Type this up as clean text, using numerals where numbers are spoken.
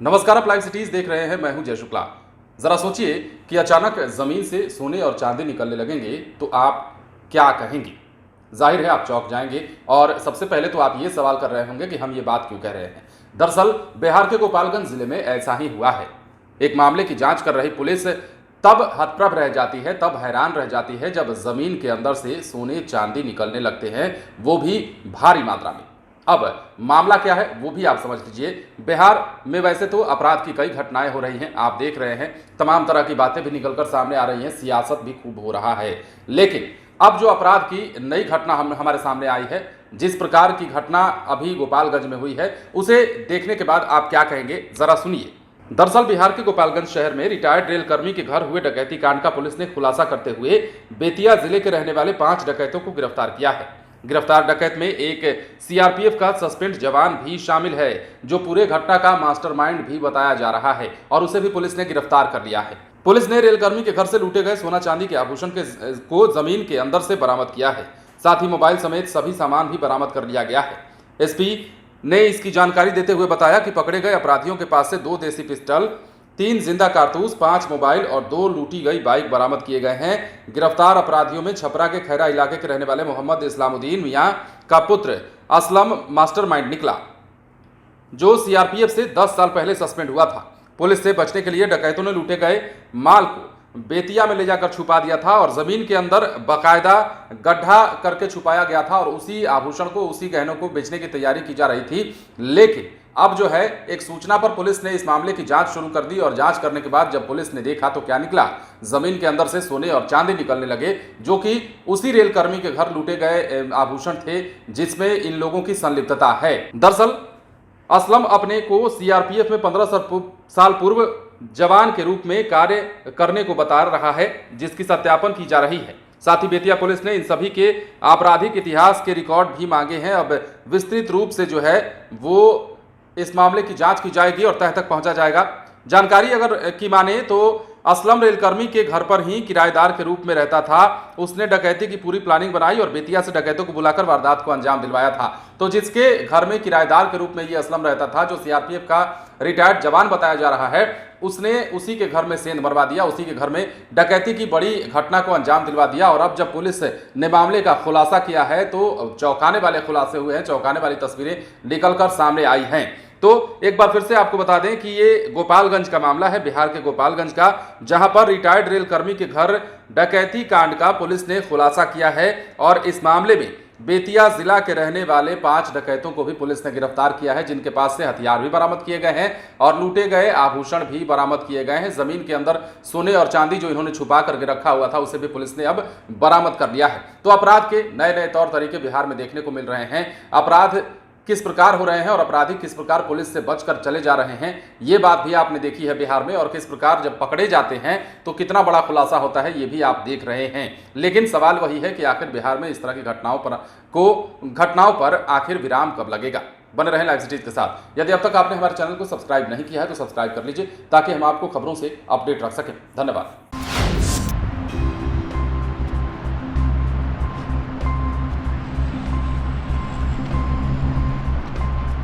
नमस्कार, आप live cities देख रहे हैं। मैं हूं जय शुक्ला। जरा सोचिए कि अचानक जमीन से सोने और चांदी निकलने लगेंगे तो आप क्या कहेंगे। जाहिर है आप चौंक जाएंगे और सबसे पहले तो आप ये सवाल कर रहे होंगे कि हम ये बात क्यों कह रहे हैं। दरअसल बिहार के गोपालगंज जिले में ऐसा ही हुआ है। एक मामले की जांच कर रही पुलिस तब हतप्रभ रह जाती है, तब हैरान रह जाती है जब जमीन के अंदर से सोने चांदी निकलने लगते हैं, वो भी भारी मात्रा में। अब मामला क्या है वो भी आप समझ लीजिए। बिहार में वैसे तो अपराध की कई घटनाएं हो रही हैं, आप देख रहे हैं, तमाम तरह की बातें भी निकलकर सामने आ रही हैं, सियासत भी खूब हो रहा है। लेकिन अब जो अपराध की नई घटना हमारे सामने आई है, जिस प्रकार की घटना अभी गोपालगंज में हुई है, उसे देखने के बाद आप क्या कहेंगे जरा सुनिए। दरअसल बिहार के गोपालगंज शहर में रिटायर्ड रेलकर्मी के घर हुए डकैती कांड का पुलिस ने खुलासा करते हुए बेतिया जिले के रहने वाले 5 डकैतों को गिरफ्तार किया है। गिरफ्तार डकैत में एक सीआरपीएफ का सस्पेंड जवान भी शामिल है, जो पूरे घटना का मास्टरमाइंड भी बताया जा रहा है, और उसे भी पुलिस ने गिरफ्तार कर लिया है। पुलिस ने रेलकर्मी के घर से लूटे गए सोना चांदी के आभूषण को जमीन के अंदर से बरामद किया है। साथ ही मोबाइल समेत सभी सामान भी बरामद कर लिया गया है। एसपी ने इसकी जानकारी देते हुए बताया कि पकड़े गए अपराधियों के पास से 2 देसी पिस्टल, 3 जिंदा कारतूस, 5 मोबाइल और 2 लूटी गई बाइक बरामद किए गए हैं। गिरफ्तार अपराधियों में छपरा के खैरा इलाके के रहने वाले मोहम्मद इस्लामुद्दीन मियां का पुत्र असलम मास्टरमाइंड निकला, जो सीआरपीएफ से 10 साल पहले सस्पेंड हुआ था। पुलिस से बचने के लिए डकैतों ने लूटे गए माल को बेतिया में ले जाकर छुपा दिया था और जमीन के अंदर बाकायदा गड्ढा करके छुपाया गया था, और उसी आभूषण को, उसी गहनों को बेचने की तैयारी की जा रही थी। लेकिन अब जो है, एक सूचना पर पुलिस ने इस मामले की जांच शुरू कर दी, और जांच करने के बाद जब पुलिस ने देखा तो क्या निकला, जमीन के अंदर से सोने और चांदी निकलने लगे, जो कि उसी रेलकर्मी के घर लूटे गए आभूषण थे, जिसमें इन लोगों की संलिप्तता है। दरअसल असलम अपने को सीआरपीएफ में 15 साल पूर्व जवान के रूप में कार्य करने को बता रहा है, जिसकी सत्यापन की जा रही है। साथ ही बेतिया पुलिस ने इन सभी के आपराधिक इतिहास के रिकॉर्ड भी मांगे हैं। अब विस्तृत रूप से जो है वो इस मामले की जांच की जाएगी और तह तक पहुंचा जाएगा। जानकारी अगर की माने तो असलम रेलकर्मी के घर पर ही किराएदार के रूप में रहता था। उसने डकैती की पूरी प्लानिंग बनाई और बेतिया से डकैतों को बुलाकर वारदात को अंजाम दिलवाया था। तो जिसके घर में किराएदार के रूप में ये असलम रहता था, जो सीआरपीएफ का रिटायर्ड जवान बताया जा रहा है, उसने उसी के घर में सेंध मरवा दिया, उसी के घर में डकैती की बड़ी घटना को अंजाम दिलवा दिया। और अब जब पुलिस ने मामले का खुलासा किया है तो चौंकाने वाले खुलासे हुए हैं, चौंकाने वाली तस्वीरें निकलकर सामने आई हैं। तो एक बार फिर से आपको बता दें कि ये गोपालगंज का मामला है, बिहार के गोपालगंज का, जहां पर रिटायर्ड रेलकर्मी के घर डकैती कांड का पुलिस ने खुलासा किया है। और इस मामले में बेतिया जिला के रहने वाले 5 डकैतों को भी पुलिस ने गिरफ्तार किया है, जिनके पास से हथियार भी बरामद किए गए हैं और लूटे गए आभूषण भी बरामद किए गए हैं। जमीन के अंदर सोने और चांदी जो इन्होंने छुपा करके रखा हुआ था, उसे भी पुलिस ने अब बरामद कर लिया है। तो अपराध के नए नए तौर तरीके बिहार में देखने को मिल रहे हैं। अपराध किस प्रकार हो रहे हैं और अपराधी किस प्रकार पुलिस से बचकर चले जा रहे हैं, ये बात भी आपने देखी है बिहार में। और किस प्रकार जब पकड़े जाते हैं तो कितना बड़ा खुलासा होता है, ये भी आप देख रहे हैं। लेकिन सवाल वही है कि आखिर बिहार में इस तरह की घटनाओं पर आखिर विराम कब लगेगा। बने रहें लाइव सिटीज के साथ। यदि अब तक आपने हमारे चैनल को सब्सक्राइब नहीं किया है तो सब्सक्राइब कर लीजिए, ताकि हम आपको खबरों से अपडेट रख सकें। धन्यवाद।